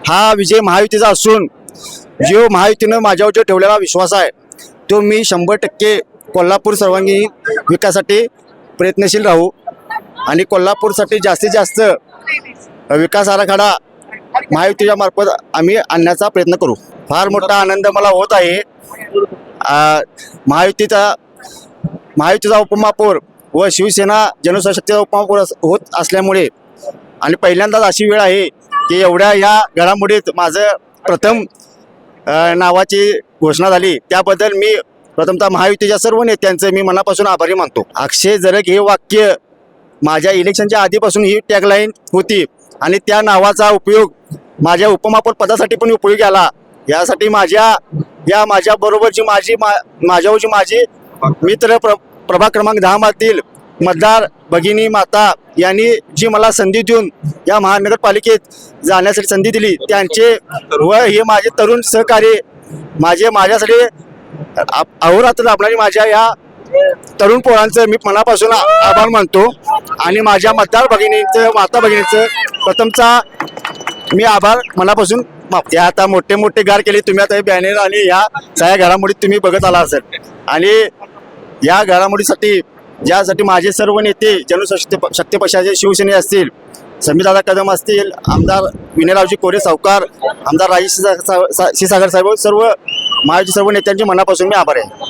हा विजय महायुतीचा असून जो महायुतीनं माझ्यावर जो ठेवलेला विश्वास आहे तो मी 100% कोल्हापूर सर्वांगीण विकासासाठी प्रयत्नशील राहू आणि कोल्हापूरसाठी जास्तीत जास्त विकास आराखडा महायुतीच्या मार्फत आम्ही आणण्याचा प्रयत्न करू। फार मोठा आनंद मला होत आहे। महायुतीचा उपमहापौर व शिवसेना जनशक्तीचा उपमहापौर होत असल्यामुळे आणि पहिल्यांदाच अशी वेळ आहे की एवढ्या या घडामोडीत माझं प्रथम नावाची घोषणा झाली, त्याबद्दल मी प्रथमतः महायुतीच्या सर्व नेत्यांचे मी मनापासून आभारी मानतो। अक्षय जरग हे वाक्य माझ्या इलेक्शनच्या आधीपासून ही टॅगलाईन होती आणि त्या नावाचा उपयोग माझ्या उपमहापौर पदासाठी पण उपयोगी आला। यासाठी माझ्या बरोबरची माझ्यावरची माझी मित्र प्रभाग क्रमांक 10 मधील मतदार भगिनी माता यांनी जी मला संधी देऊन या महानगरपालिकेत जाण्यासाठी संधी दिली त्यांचे व हे माझे तरुण सहकारी माझ्यासाठी अहोरात्र राबणारी माझ्या या तरुण पोरांचं मी मनापासून आभार मानतो आणि माझ्या मतदार भगिनींचं माता भगिनींचं प्रथमचा मी आभार मनापासून मानतो। आता मोठे गार केले तुम्ही आता बॅनर आणि या सगळ्या घडामोडीत तुम्ही बघत आला असेल आणि या घडामोडीसाठी ज्यासाठी माझे सर्व नेते जनशक्ती पक्षाचे शिवसेने असतील, समीरदादा कदम असतील, आमदार विनयरावजी कोरे सावकार, आमदार राजेश क्षीरसागर साहेब, सर्व महायुती सर्व नेत्यांचे मनापासून मी आभार आहे।